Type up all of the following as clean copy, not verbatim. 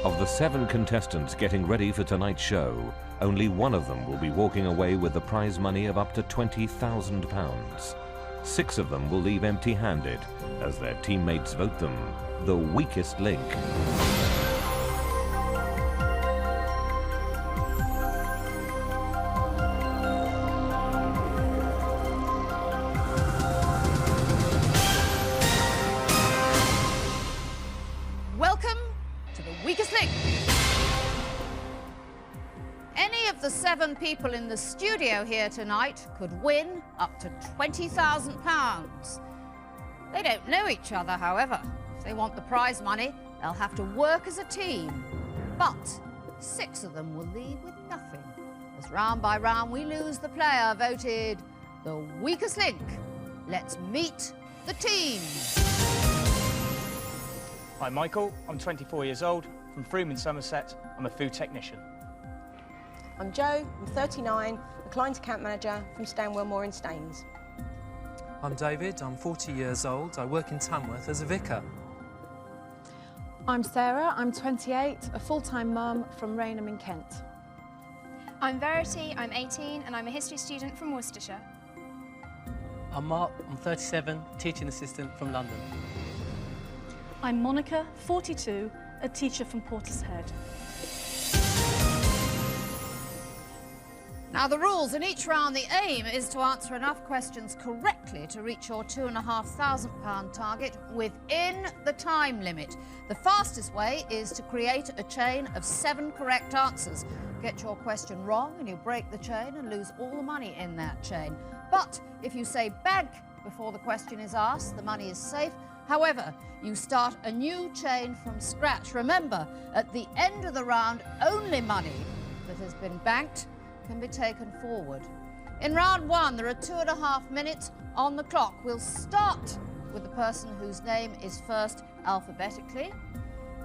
Of the 7 contestants getting ready for tonight's show, only one of them will be walking away with the prize money of up to £20,000. 6 of them will leave empty-handed as their teammates vote them the weakest link. Welcome to the weakest link. Any of the 7 people in the studio here tonight could win up to £20,000. They don't know each other, however. If they want the prize money, they'll have to work as a team. But 6 of them will leave with nothing, as round by round we lose the player voted the weakest link. Let's meet the team. I'm Michael, I'm 24 years old, from Frome in Somerset. I'm a food technician. I'm Jo, I'm 39, a client account manager from Stanwell Moor in Staines. I'm David, I'm 40 years old, I work in Tamworth as a vicar. I'm Sarah, I'm 28, a full-time mum from Rainham in Kent. I'm Verity, I'm 18 and I'm a history student from Worcestershire. I'm Mark, I'm 37, teaching assistant from London. I'm Monica, 42, a teacher from Portishead. Now, the rules in each round, the aim is to answer enough questions correctly to reach your £2,500 target within the time limit. The fastest way is to create a chain of 7 correct answers. Get your question wrong and you break the chain and lose all the money in that chain. But if you say bank before the question is asked, the money is safe. However, you start a new chain from scratch. Remember, at the end of the round, only money that has been banked can be taken forward. In round 1, there are 2.5 minutes on the clock. We'll start with the person whose name is first alphabetically.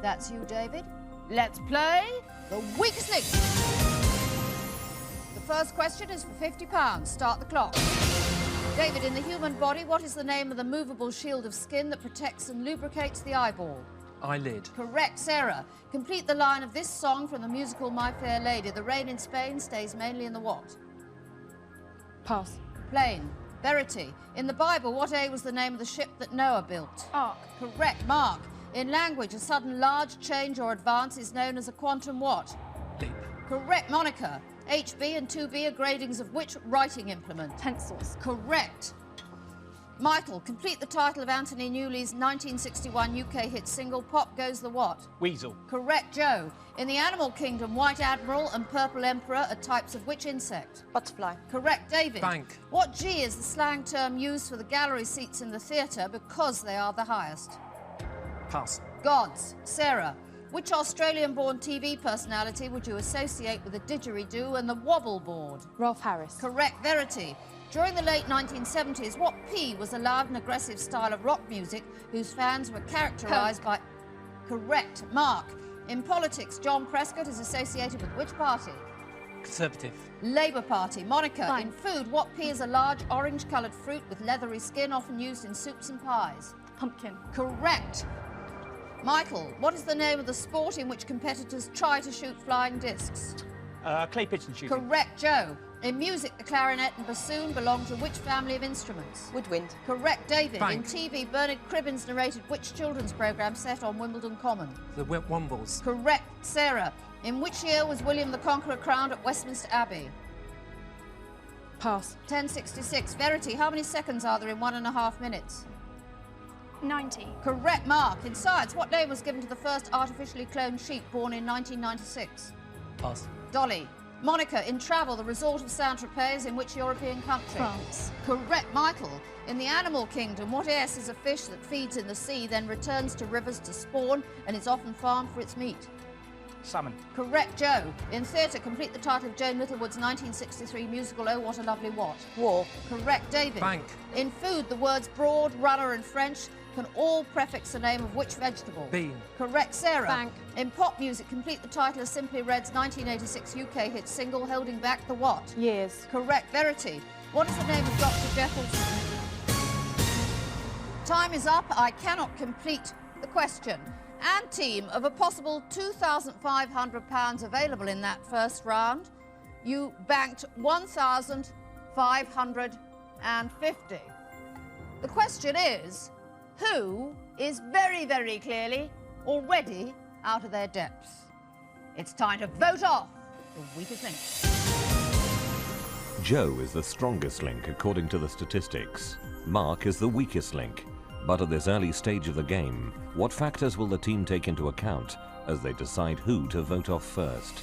That's you, David. Let's play the weakest link. The first question is for £50. Start the clock. David, in the human body, what is the name of the movable shield of skin that protects and lubricates the eyeball? Eyelid. Correct, Sarah. Complete the line of this song from the musical My Fair Lady. The rain in Spain stays mainly in the what? Pass. Plain. Verity. In the Bible, what A was the name of the ship that Noah built? Ark. Correct, Mark. In language, a sudden large change or advance is known as a quantum what? Leap. Correct, Monica. HB and 2B are gradings of which writing implement? Pencils. Correct. Michael, complete the title of Anthony Newley's 1961 UK hit single, Pop Goes the What? Weasel. Correct, Joe. In the animal kingdom, White Admiral and Purple Emperor are types of which insect? Butterfly. Correct, David. Bank. What G is the slang term used for the gallery seats in the theatre because they are the highest? Pass. Gods. Sarah. Which Australian-born TV personality would you associate with the didgeridoo and the wobble board? Rolf Harris. Correct, Verity. During the late 1970s, what P was a loud and aggressive style of rock music whose fans were characterised by... Correct, Mark. In politics, John Prescott is associated with which party? Conservative. Labour Party. Monica. Fine. In food, what P is a large orange-coloured fruit with leathery skin often used in soups and pies? Pumpkin. Correct. Michael, what is the name of the sport in which competitors try to shoot flying discs? Clay pigeon shooting. Correct, Joe. In music, the clarinet and bassoon belong to which family of instruments? Woodwind. Correct, David. Bank. In TV, Bernard Cribbins narrated which children's programme set on Wimbledon Common? The Wombles. Correct, Sarah. In which year was William the Conqueror crowned at Westminster Abbey? Pass. 1066. Verity, how many seconds are there in 1.5 minutes? 90. Correct, Mark. In science, what name was given to the first artificially cloned sheep born in 1996? Pass. Dolly. Monica, in travel, the resort of Saint-Tropez is in which European country? France. Correct, Michael. In the animal kingdom, what S is a fish that feeds in the sea, then returns to rivers to spawn and is often farmed for its meat? Salmon. Correct, Joe. In theatre, complete the title of Joan Littlewood's 1963 musical Oh What a Lovely What? War. Correct, David. Bank. In food, the words broad, runner and French can all prefix the name of which vegetable? Bean. Correct, Sarah. Bank. In pop music, complete the title of Simply Red's 1986 UK hit single Holding Back the What? Years. Correct, Verity. What is the name of Dr. Jekyll's... Time is up. I cannot complete the question. And team, of a possible £2,500 available in that first round, you banked £1,550. The question is, who is very, very clearly already out of their depths? It's time to vote off the weakest link. Joe is the strongest link according to the statistics. Mark is the weakest link. But at this early stage of the game, what factors will the team take into account as they decide who to vote off first?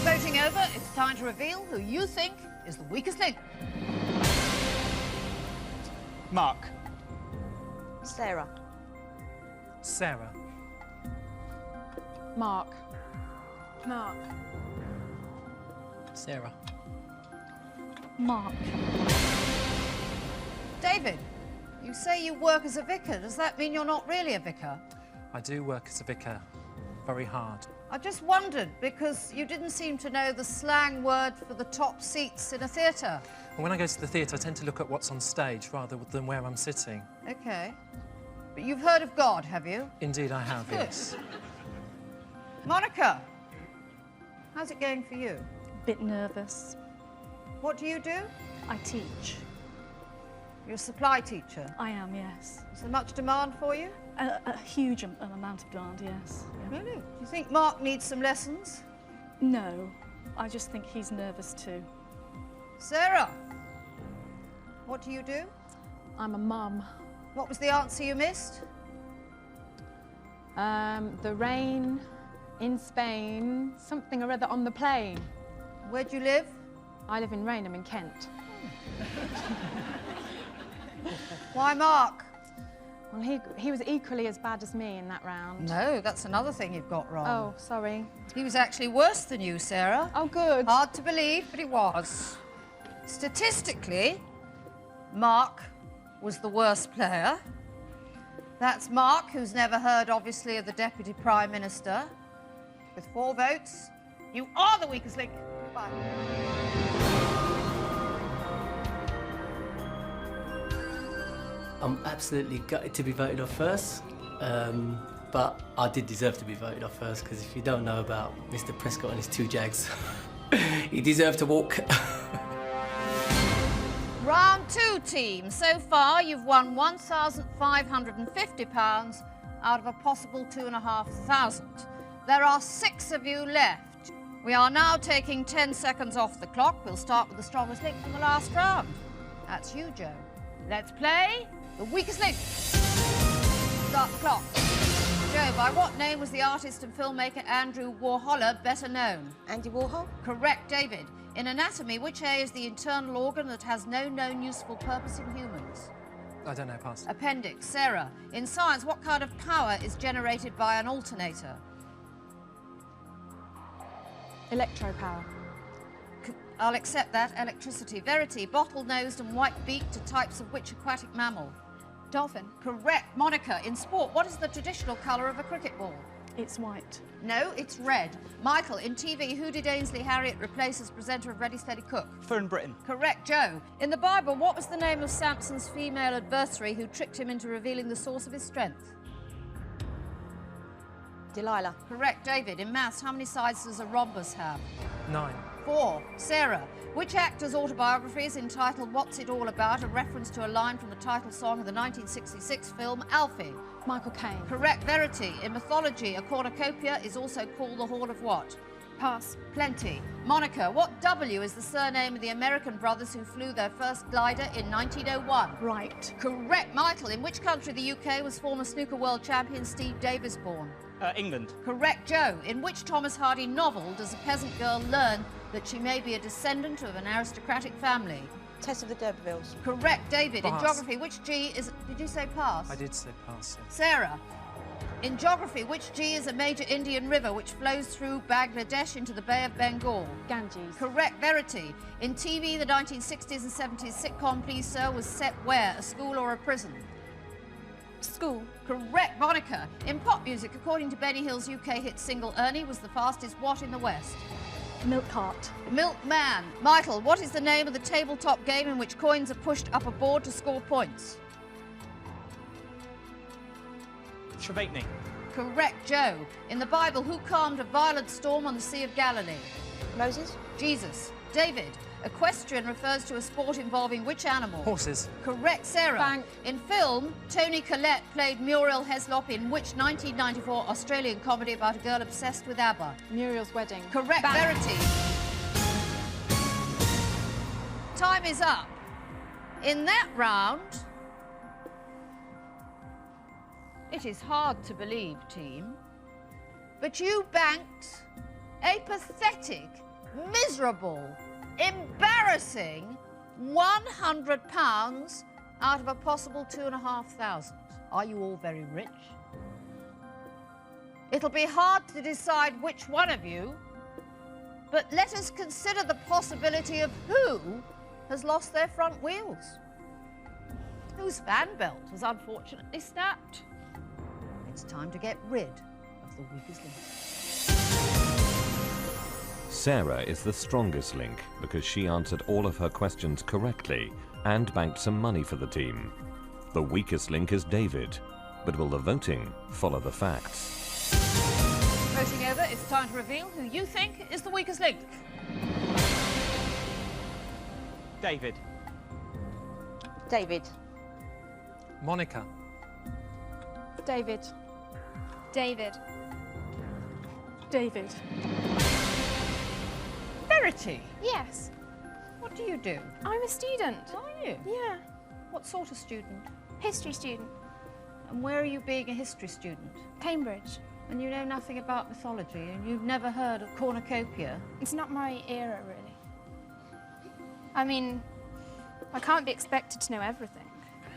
Voting over, it's time to reveal who you think is the weakest link. Mark. Sarah. Sarah. Mark. Mark. Sarah. Mark. David, you say you work as a vicar. Does that mean you're not really a vicar? I do work as a vicar. Very hard. I just wondered, because you didn't seem to know the slang word for the top seats in a theatre. And when I go to the theatre, I tend to look at what's on stage rather than where I'm sitting. OK. But you've heard of God, have you? Indeed, I have, Good. yes. Monica, how's it going for you? Bit nervous. What do you do? I teach. You're a supply teacher. I am, yes. Is there much demand for you? A huge amount of demand, yes. Yeah. Really? Do you think Mark needs some lessons? No, I just think he's nervous too. Sarah, what do you do? I'm a mum. What was the answer you missed? The rain in Spain, something or other on the plane. Where do you live? I live in Rainham in Kent. Why Mark? Well, he was equally as bad as me in that round. No, that's another thing you've got wrong. Oh, sorry. He was actually worse than you, Sarah. Oh, good. Hard to believe, but he was. Statistically, Mark was the worst player. That's Mark, who's never heard, obviously, of the Deputy Prime Minister. With 4 votes, you are the weakest link. Bye. I'm absolutely gutted to be voted off first, but I did deserve to be voted off first, because if you don't know about Mr. Prescott and his 2 Jags, he deserved to walk. Round 2, team. So far, you've won £1,550 out of a possible £2,500. There are 6 of you left. We are now taking 10 seconds off the clock. We'll start with the strongest link from the last round. That's you, Joe. Let's play the weakest link. Start the clock. Joe, by what name was the artist and filmmaker Andrew Warhol better known? Andy Warhol. Correct, David. In anatomy, which A is the internal organ that has no known useful purpose in humans? I don't know, pass. Appendix. Sarah, in science, what kind of power is generated by an alternator? Electro-power. I'll accept that. Electricity. Verity, bottle-nosed and white-beaked are types of which aquatic mammal? Dolphin. Correct. Monica, in sport, what is the traditional colour of a cricket ball? It's white. No, it's red. Michael, in TV, who did Ainsley Harriott replace as presenter of Ready, Steady, Cook? Fern Britton. Correct. Joe, in the Bible, what was the name of Samson's female adversary who tricked him into revealing the source of his strength? Delilah. Correct. David, in maths, how many sides does a rhombus have? 9. 4. Sarah, which actor's autobiography is entitled What's It All About, a reference to a line from the title song of the 1966 film Alfie? Michael Caine. Correct. Verity, in mythology, a cornucopia is also called the Hall of what? Pass. Plenty. Monica, what W is the surname of the American brothers who flew their first glider in 1901? Right. Correct. Michael, in which country the UK was former snooker world champion Steve Davis born? England. Correct. Joe, in which Thomas Hardy novel does a peasant girl learn that she may be a descendant of an aristocratic family? Tess of the D'Urbervilles. Correct. David, in Pass. geography, which G is... Did you say pass? I did say pass, yes. Sarah, in geography, which G is a major Indian river which flows through Bangladesh into the Bay of Bengal? Ganges. Correct. Verity, in TV, the 1960s and 70s sitcom Please Sir was set where? A school or a prison? School. Correct. Monica, in pop music, according to Benny Hill's UK hit single Ernie was the fastest what in the West? Milk cart. Milkman. Michael, what is the name of the tabletop game in which coins are pushed up a board to score points? Trevatney. Correct, Joe. In the Bible, who calmed a violent storm on the Sea of Galilee? Moses. Jesus. David. Equestrian refers to a sport involving which animal? Horses. Correct, Sarah. Bank. In film, Toni Collette played Muriel Heslop in which 1994 Australian comedy about a girl obsessed with ABBA? Muriel's Wedding. Correct, Bank. Verity. Time is up. In that round, it is hard to believe, team, but you banked a pathetic, miserable, embarrassing £100 out of a possible 2,500. Are you all very rich? It'll be hard to decide which one of you, but let us consider the possibility of who has lost their front wheels, whose fan belt was unfortunately snapped. It's time to get rid of the weakest link. Sarah is the strongest link because she answered all of her questions correctly and banked some money for the team. The weakest link is David, but will the voting follow the facts? Voting over, it's time to reveal who you think is the weakest link. David. David. Monica. David. David. David. Verity, Yes. what do you do? I'm a student. Are you? Yeah. What sort of student? History student. And where are you being a history student? Cambridge. And you know nothing about mythology, and you've never heard of cornucopia? It's not my era, really. I mean, I can't be expected to know everything.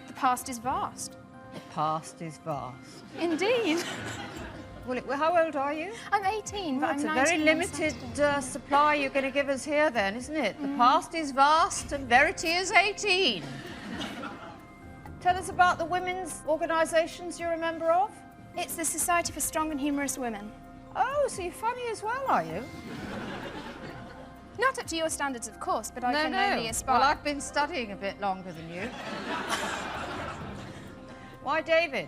The past is vast. The past is vast. Indeed. Well, how old are you? I'm 18, but Well, it's I'm a 19 very on limited Saturday. supply you're going to give us here then, isn't it? The past is vast and Verity is 18. Tell us about the women's organisations you're a member of. It's the Society for Strong and Humorous Women. Oh, so you're funny as well, are you? Not up to your standards, of course, but I can only aspire. Well, I've been studying a bit longer than you. Why David?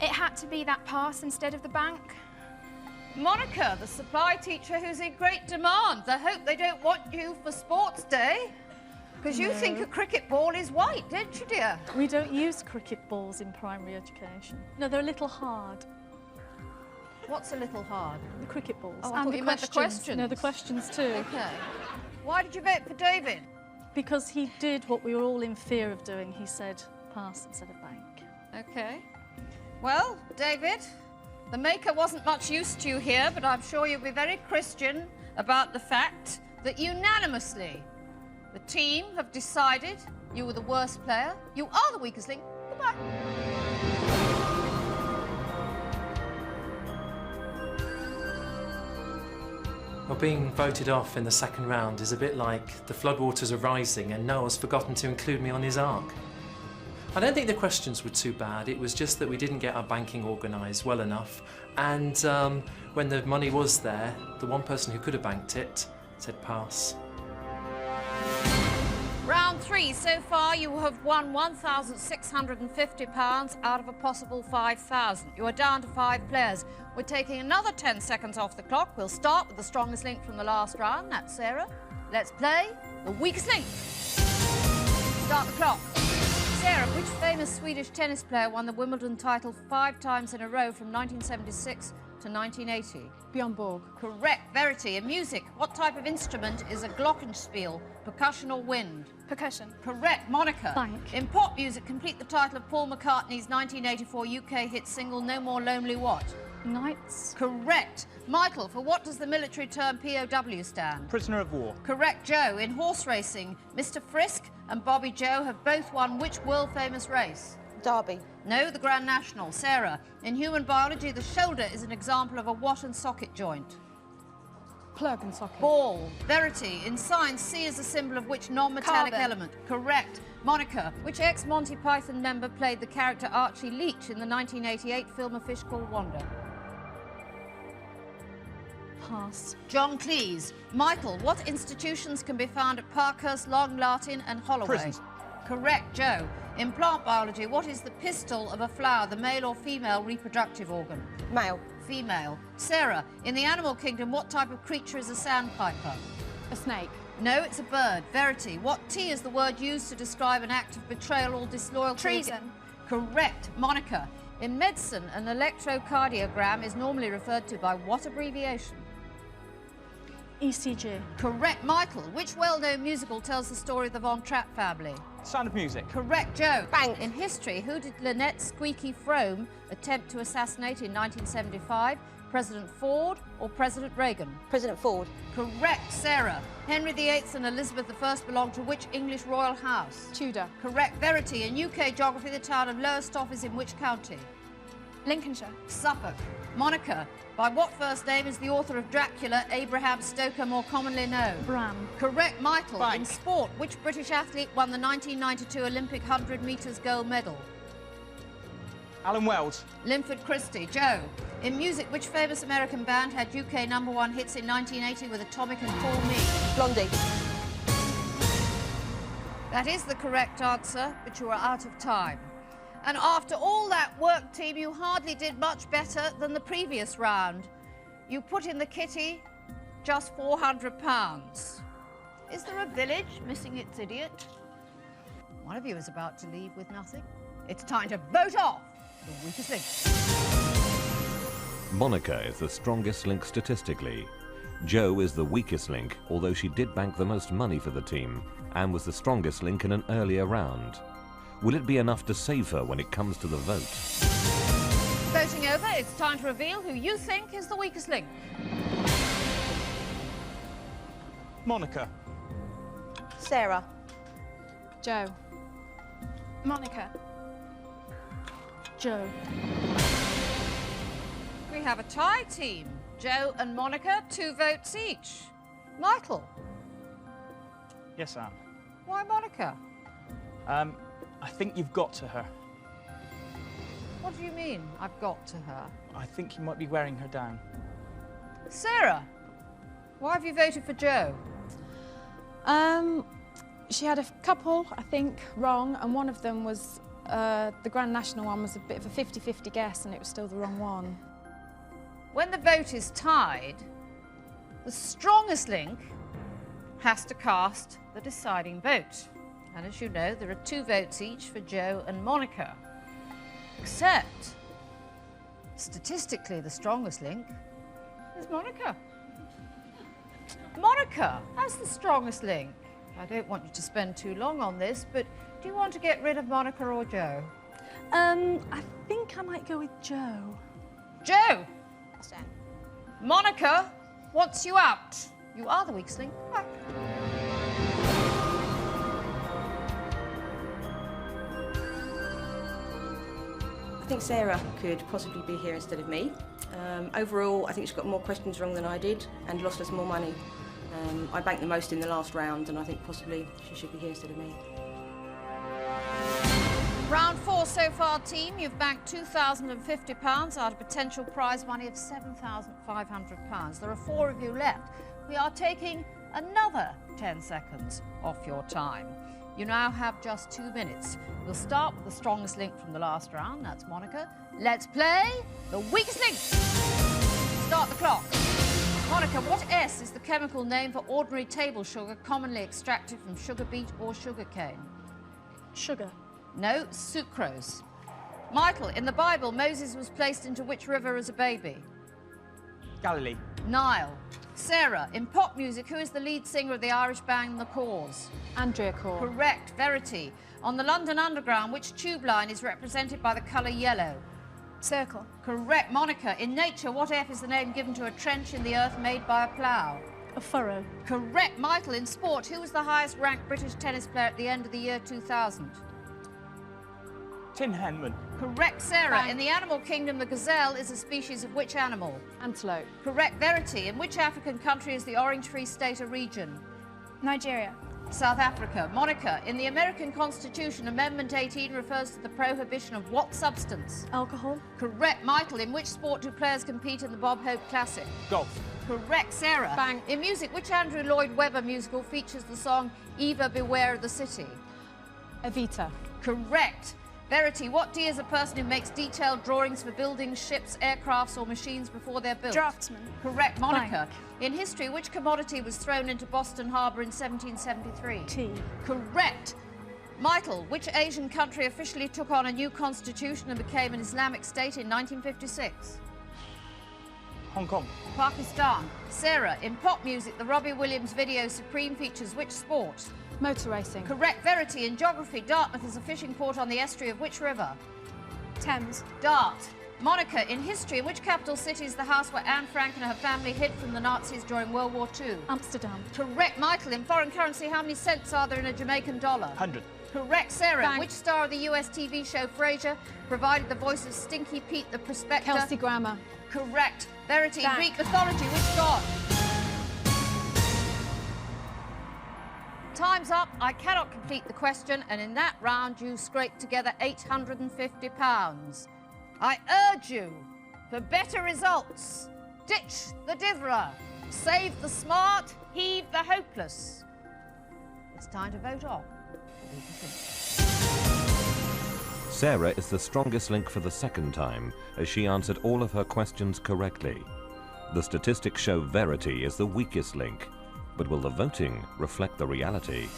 It had to be that pass instead of the bank. Monica, the supply teacher who's in great demand. I hope they don't want you for sports day. Because you think a cricket ball is white, don't you, dear? We don't use cricket balls in primary education. No, they're a little hard, What's a little hard? the cricket balls. Oh, I thought you meant the questions. No, the questions too. Okay. Why did you vote for David? Because he did what we were all in fear of doing. He said pass instead of bank. Okay. Well, David, the maker wasn't much use to you here, but I'm sure you'll be very Christian about the fact that unanimously the team have decided you were the worst player. You are the weakest link. Goodbye. Well, being voted off in the second round is a bit like the floodwaters are rising and Noah's forgotten to include me on his ark. I don't think the questions were too bad, it was just that we didn't get our banking organised well enough, and when the money was there, the one person who could have banked it said pass. Round 3. So far, you have won £1,650 out of a possible 5,000. You are down to 5 players. We're taking another 10 seconds off the clock. We'll start with the strongest link from the last round. That's Sarah. Let's play the weakest link. Start the clock. Sarah, which famous Swedish tennis player won the Wimbledon title 5 times in a row from 1976 to 1980? Bjorn Borg. Correct. Verity. In music, what type of instrument is a glockenspiel? Percussion or wind? Percussion. Correct. Monica. Bank. In pop music, complete the title of Paul McCartney's 1984 UK hit single No More Lonely What? Knights. Correct. Michael, for what does the military term POW stand? Prisoner of war. Correct. Joe, in horse racing, Mr. Frisk and Bobby Joe have both won which world-famous race? Derby. No, the Grand National. Sarah, in human biology, the shoulder is an example of a what and socket joint? Plug and socket. Ball. Verity, in science, C is a symbol of which non-metallic Carbon. element? Correct. Monica, which ex-Monty Python member played the character Archie Leach in the 1988 film A Fish Called Wanda? Pass. John Cleese. Michael, what institutions can be found at Parkhurst, Long Lartin and Holloway? Prisons. Correct. Joe, In plant biology, what is the pistil of a flower, the male or female reproductive organ? Male. Female. Sarah, in the animal kingdom, what type of creature is a sandpiper? A snake. No, it's a bird. Verity, what T is the word used to describe an act of betrayal or disloyalty? Treason. Correct. Monica, in medicine, an electrocardiogram is normally referred to by what abbreviation? ECG. Correct. Michael, which well-known musical tells the story of the Von Trapp family? Sound of Music. Correct. Joe. Bang. In history, who did Lynette Squeaky Frome attempt to assassinate in 1975? President Ford or President Reagan? President Ford. Correct. Sarah. Henry VIII and Elizabeth I belonged to which English royal house? Tudor. Correct. Verity. In UK geography, the town of Lowestoft is in which county? Lincolnshire. Suffolk. Monica, by what first name is the author of Dracula, Abraham Stoker, more commonly known? Bram. Correct. Michael, Bang. in sport, which British athlete won the 1992 Olympic 100 metres gold medal? Alan Wells. Linford Christie. Joe, in music, which famous American band had UK #1 hits in 1980 with Atomic and Call Me? Blondie. That is the correct answer, but you are out of time. And after all that work, team, you hardly did much better than the previous round. You put in the kitty just £400. Is there a village missing its idiot? One of you is about to leave with nothing. It's time to vote off the weakest link. Monica is the strongest link statistically. Jo is the weakest link, although she did bank the most money for the team and was the strongest link in an earlier round. Will it be enough to save her when it comes to the vote? Voting over, it's time to reveal who you think is the weakest link. Monica. Sarah. Joe. Monica. Joe. We have a tie team. Joe and Monica, 2 votes each. Michael, Yes, Anne. why Monica? I think you've got to her. What do you mean, I've got to her? I think you might be wearing her down. Sarah, why have you voted for Joe? She had a couple, I think, wrong, and one of them was the Grand National one was a bit of a 50-50 guess, and it was still the wrong one. When the vote is tied, the strongest link has to cast the deciding vote. And as you know, there are 2 votes each for Joe and Monica. Except, statistically, the strongest link is Monica. Monica, as the strongest link. I don't want you to spend too long on this, but do you want to get rid of Monica or Joe? I think I might go with Joe. Joe! Stan. Monica wants you out. You are the weakest link. Back. I think Sarah could possibly be here instead of me. Overall, I think she's got more questions wrong than I did and lost us more money. I banked the most in the last round, and I think possibly she should be here instead of me. Round 4 so far, team. You've banked £2,050 out of potential prize money of £7,500. There are 4 of you left. We are taking another 10 seconds off your time. You now have just 2 minutes. We'll start with the strongest link from the last round. That's Monica. Let's play the weakest link. Start the clock. Monica, what S is the chemical name for ordinary table sugar commonly extracted from sugar beet or sugar cane? Sugar. No, sucrose. Michael, in the Bible, Moses was placed into which river as a baby? Galilee. Nile. Sarah, in pop music, who is the lead singer of the Irish band The Cause? Andrea Corr. Correct. Verity. On the London Underground, which tube line is represented by the colour yellow? Circle. Correct. Monica, in nature, what F is the name given to a trench in the earth made by a plough? A furrow. Correct. Michael, in sport, who was the highest ranked British tennis player at the end of the year 2000? Tin Henman. Correct. Sarah, Bang. in the animal kingdom, the gazelle is a species of which animal? Antelope. Correct. Verity, in which African country is the Orange Free State a region? Nigeria. South Africa. Monica, in the American Constitution, Amendment 18 refers to the prohibition of what substance? Alcohol. Correct. Michael, in which sport do players compete in the Bob Hope Classic? Golf. Correct. Sarah. Bang. In music, which Andrew Lloyd Webber musical features the song Eva Beware of the City? Evita. Correct. Verity, what D is a person who makes detailed drawings for buildings, ships, aircrafts or machines before they're built? Draftsman. Correct. Monica, in history, which commodity was thrown into Boston Harbour in 1773? Tea. Correct. Michael, which Asian country officially took on a new constitution and became an Islamic state in 1956? Hong Kong. Pakistan. Sarah, in pop music, the Robbie Williams video Supreme features which sport? Motor racing. Correct. Verity, in geography, Dartmouth is a fishing port on the estuary of which river? Thames. Dart. Monica, in history, in which capital city is the house where Anne Frank and her family hid from the Nazis during World War II? Amsterdam. Correct. Michael, in foreign currency, how many cents are there in a Jamaican dollar? 100. Correct. Sarah, Bank. which star of the US TV show Frasier provided the voice of Stinky Pete the Prospector? Kelsey Grammer. Correct. Verity, in Bank. Greek mythology, which god? Time's up. I cannot complete the question, and in that round you scraped together £850. I urge you, for better results, ditch the ditherer, save the smart, heave the hopeless. It's time to vote on. Sarah is the strongest link for the second time, as she answered all of her questions correctly. The statistics show Verity is the weakest link, but will the voting reflect the reality?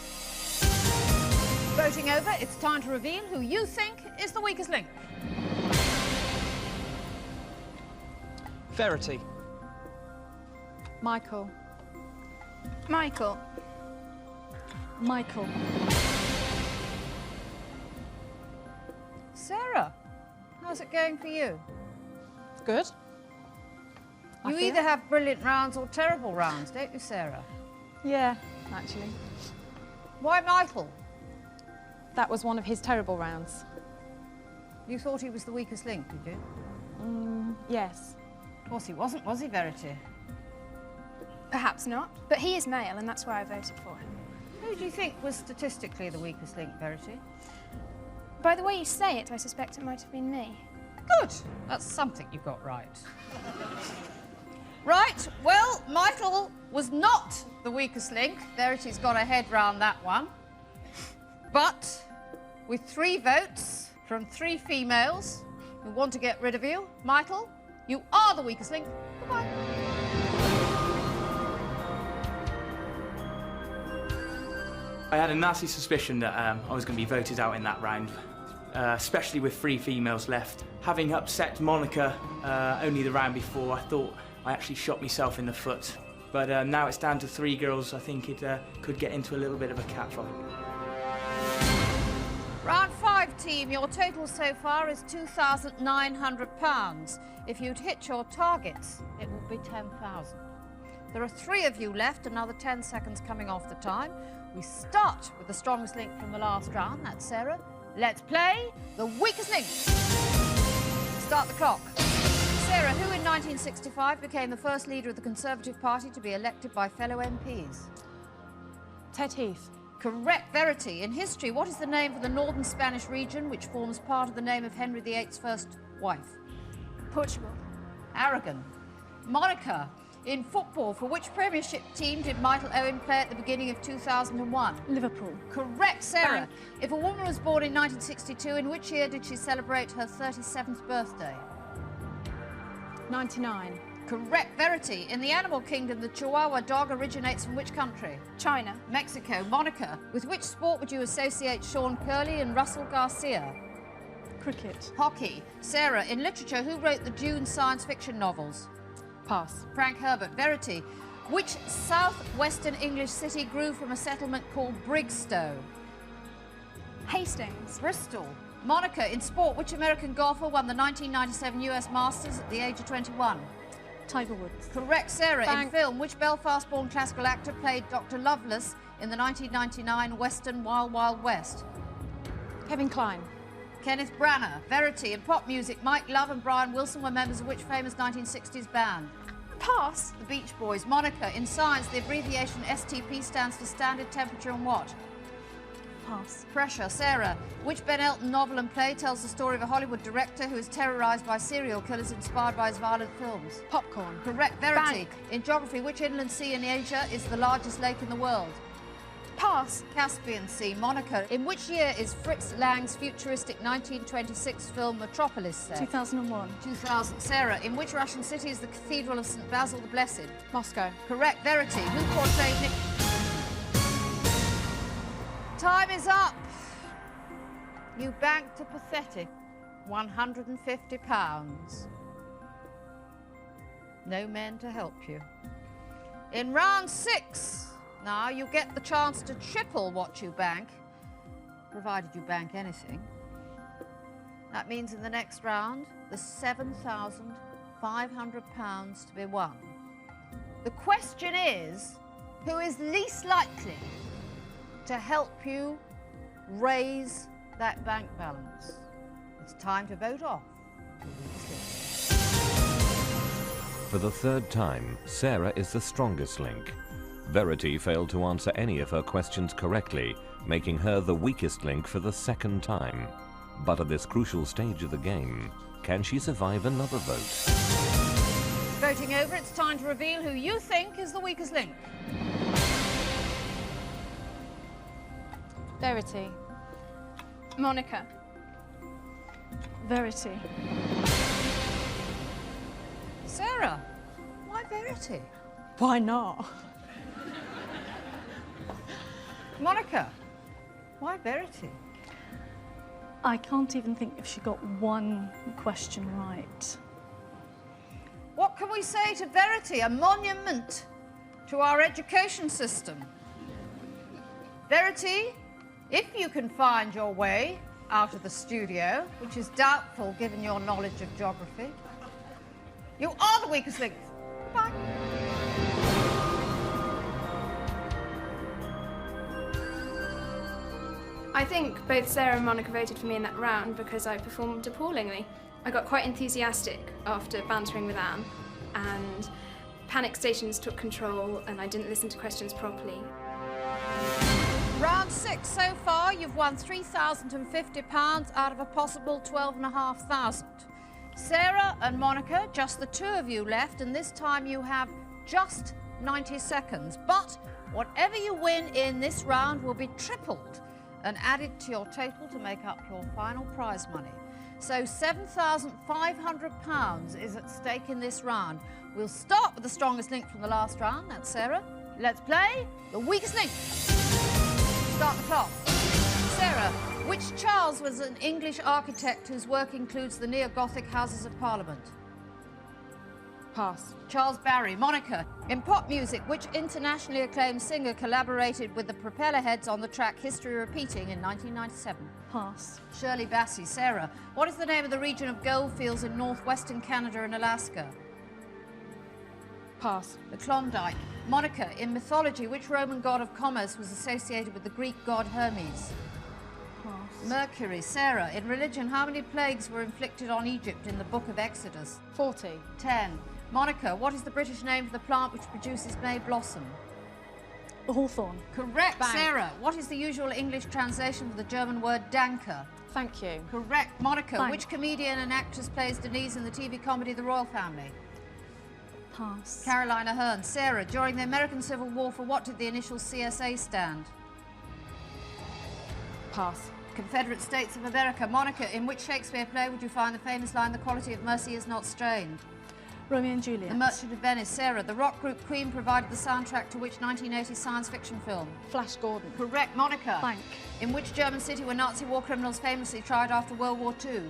Voting over, it's time to reveal who you think is the weakest link. Verity. Michael. Michael. Michael. Sarah, how's it going for you? Good. I You feel. either have brilliant rounds or terrible rounds, don't you, Sarah? Yeah, actually. Why Michael? That was one of his terrible rounds. You thought he was the weakest link, did you? Yes. Of course he wasn't, was he, Verity? Perhaps not, but he is male and that's why I voted for him. Who do you think was statistically the weakest link, Verity? By the way you say it, I suspect it might have been me. Good. That's something you got right. Right, well, Michael was not the weakest link. Verity's got a head round that one. But with 3 votes from 3 females who want to get rid of you, Michael, you are the weakest link. Goodbye. I had a nasty suspicion that I was going to be voted out in that round, especially with 3 females left. Having upset Monica only the round before, I thought I actually shot myself in the foot. But now it's down to 3 girls. I think it could get into a little bit of a catfight. Round 5, team. Your total so far is £2,900. If you'd hit your targets, it would be 10,000. There are 3 of you left, another 10 seconds coming off the time. We start with the strongest link from the last round, that's Sarah. Let's play the weakest link. Start the clock. Sarah, who in 1965 became the first leader of the Conservative Party to be elected by fellow MPs? Ted Heath. Correct. Verity, in history, what is the name for the northern Spanish region which forms part of the name of Henry VIII's first wife? Portugal. Aragon. Monica, in football, for which Premiership team did Michael Owen play at the beginning of 2001? Liverpool. Correct, Sarah. Bank. If a woman was born in 1962, in which year did she celebrate her 37th birthday? 99. Correct, Verity. In the animal kingdom, the Chihuahua dog originates from which country? China. Mexico. Monica, with which sport would you associate Sean Curley and Russell Garcia? Cricket. Hockey. Sarah, in literature, who wrote the Dune science fiction novels? Pass. Frank Herbert. Verity, which southwestern English city grew from a settlement called Brigstow? Hastings. Bristol. Monica, in sport, which American golfer won the 1997 US Masters at the age of 21? Tiger Woods. Correct, Sarah. In Bank. film, which Belfast-born classical actor played Dr. Lovelace in the 1999 Western Wild Wild West? Kevin Kline. Kenneth Branagh. Verity, in pop music, Mike Love and Brian Wilson were members of which famous 1960s band? Pass. The Beach Boys. Monica, in science, the abbreviation STP stands for standard temperature and what? Pass. Pressure. Sarah, which Ben Elton novel and play tells the story of a Hollywood director who is terrorised by serial killers inspired by his violent films? Popcorn. Correct. Verity, Bank. in geography, which inland sea in Asia is the largest lake in the world? Pass. Caspian Sea. Monica, in which year is Fritz Lang's futuristic 1926 film Metropolis set? 2001. 2000. Sarah, in which Russian city is the Cathedral of St. Basil the Blessed? Moscow. Correct. Verity, who portrayed Nick... Time is up. You banked a pathetic £150. No men to help you. In round 6, now you get the chance to triple what you bank, provided you bank anything. That means in the next round, there's £7,500 to be won. The question is, who is least likely to help you raise that bank balance? It's time to vote off. For the third time, Sarah is the strongest link. Verity failed to answer any of her questions correctly, making her the weakest link for the second time. But at this crucial stage of the game, can she survive another vote? Voting over, it's time to reveal who you think is the weakest link. Verity. Monica. Verity. Sarah, why Verity? Why not? Monica, why Verity? I can't even think if she got one question right. What can we say to Verity? A monument to our education system. Verity, if you can find your way out of the studio, which is doubtful given your knowledge of geography, you are the weakest link. Bye. I think both Sarah and Monica voted for me in that round because I performed appallingly. I got quite enthusiastic after bantering with Anne, and panic stations took control and I didn't listen to questions properly. Round 6 so far, you've won £3,050 out of a possible £12,500. Sarah and Monica, just the two of you left, and this time you have just 90 seconds. But whatever you win in this round will be tripled and added to your total to make up your final prize money. So £7,500 is at stake in this round. We'll start with the strongest link from the last round, that's Sarah. Let's play the weakest link. Start the clock. Sarah, which Charles was an English architect whose work includes the neo-Gothic Houses of Parliament? Pass. Charles Barry. Monica, in pop music, which internationally acclaimed singer collaborated with the Propellerheads on the track History Repeating in 1997? Pass. Shirley Bassey. Sarah, what is the name of the region of goldfields in northwestern Canada and Alaska? Pass. The Klondike. Monica, in mythology, which Roman god of commerce was associated with the Greek god Hermes? Pass. Mercury. Sarah, in religion, how many plagues were inflicted on Egypt in the Book of Exodus? 40. 10. Monica, what is the British name for the plant which produces May blossom? Hawthorn. Correct. Bank. Sarah, what is the usual English translation for the German word danke? Thank you. Correct. Monica, Bank. which comedian and actress plays Denise in the TV comedy The Royal Family? Pass. Carolina Hearn. Sarah, during the American Civil War, for what did the initial CSA stand? Pass. Confederate States of America. Monica, in which Shakespeare play would you find the famous line, "The quality of mercy is not strained"? Romeo and Juliet. The Merchant of Venice. Sarah, the rock group Queen provided the soundtrack to which 1980 science fiction film? Flash Gordon. Correct. Monica, Bank. in which German city were Nazi war criminals famously tried after World War II?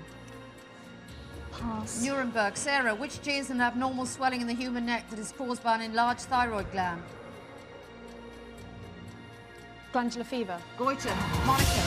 Pass. Nuremberg. Sarah, which G is an abnormal swelling in the human neck that is caused by an enlarged thyroid gland? Glandular fever. Goiter. Monica.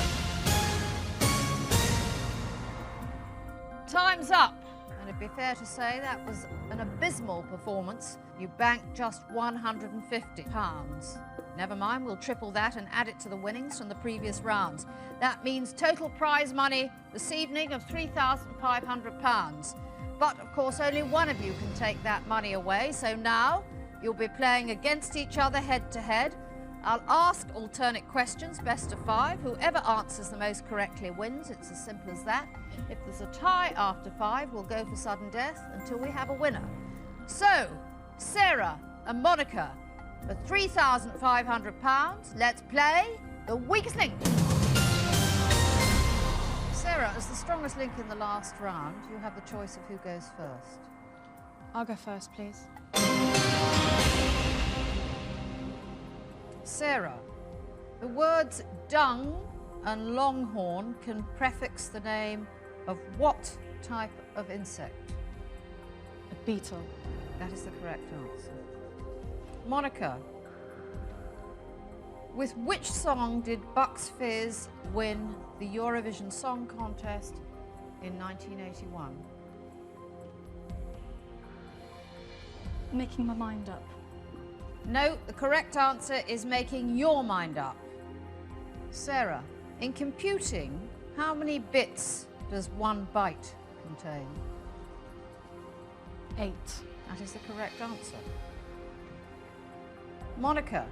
Time's up. And it'd be fair to say that was an abysmal performance. You banked just £150. Never mind, we'll triple that and add it to the winnings from the previous rounds. That means total prize money this evening of £3,500. But, of course, only one of you can take that money away. So now you'll be playing against each other head-to-head. I'll ask alternate questions, best of 5. Whoever answers the most correctly wins. It's as simple as that. If there's a tie after 5, we'll go for sudden death until we have a winner. So, Sarah and Monica, For £3,500, let's play The Weakest Link. Sarah, as the strongest link in the last round, you have the choice of who goes first. I'll go first, please. Sarah, the words dung and longhorn can prefix the name of what type of insect? A beetle. That is the correct answer. Monica, with which song did Bucks Fizz win the Eurovision Song Contest in 1981? Making my mind up. No, the correct answer is Making Your Mind Up. Sarah, in computing, how many bits does 1 byte contain? 8. That is the correct answer. Monica,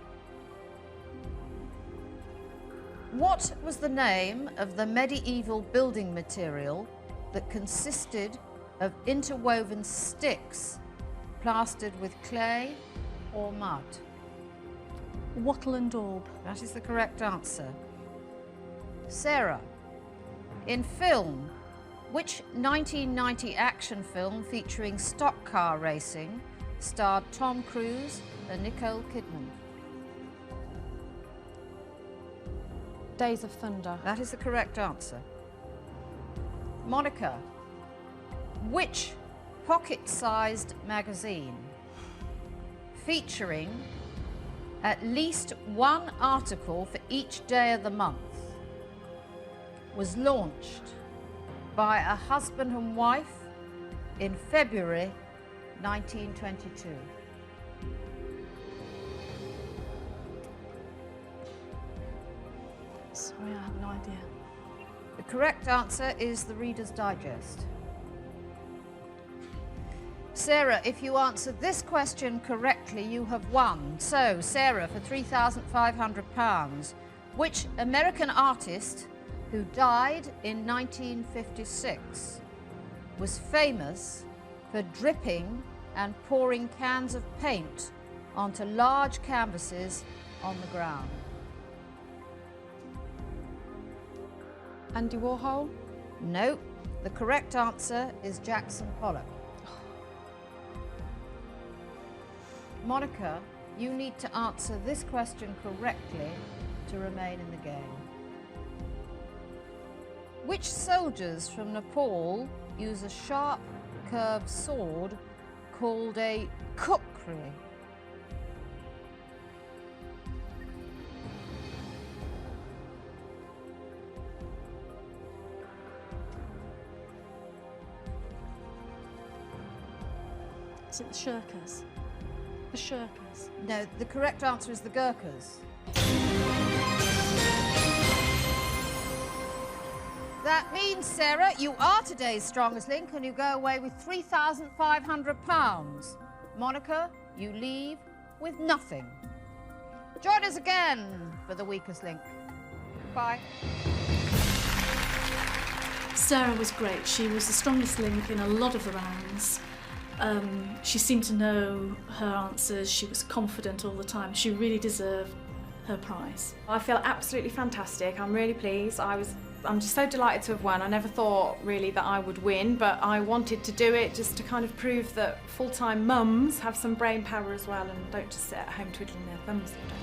what was the name of the medieval building material that consisted of interwoven sticks plastered with clay or mud? Wattle and daub. That is the correct answer. Sarah, in film, which 1990 action film featuring stock car racing starred Tom Cruise and Nicole Kidman? Days of Thunder. That is the correct answer. Monica, which pocket-sized magazine featuring at least one article for each day of the month was launched by a husband and wife in February 1922? Sorry, I have no idea. The correct answer is the Reader's Digest. Sarah, if you answer this question correctly, you have won. So, Sarah, for £3,500, which American artist who died in 1956 was famous for dripping and pouring cans of paint onto large canvases on the ground? Andy Warhol? No, the correct answer is Jackson Pollock. Monica, you need to answer this question correctly to remain in the game. Which soldiers from Nepal use a sharp, curved sword called a kukri? Is it the Shirkas? The Shirkas. No, the correct answer is the Gurkhas. That means, Sarah, you are today's strongest link and you go away with £3,500. Monica, you leave with nothing. Join us again for the weakest link. Bye. Sarah was great. She was the strongest link in a lot of the rounds. She seemed to know her answers. She was confident all the time. She really deserved her prize. I feel absolutely fantastic. I'm really pleased. I'm just so delighted to have won. I never thought really that I would win, but I wanted to do it just to kind of prove that full-time mums have some brain power as well and don't just sit at home twiddling their thumbs all day.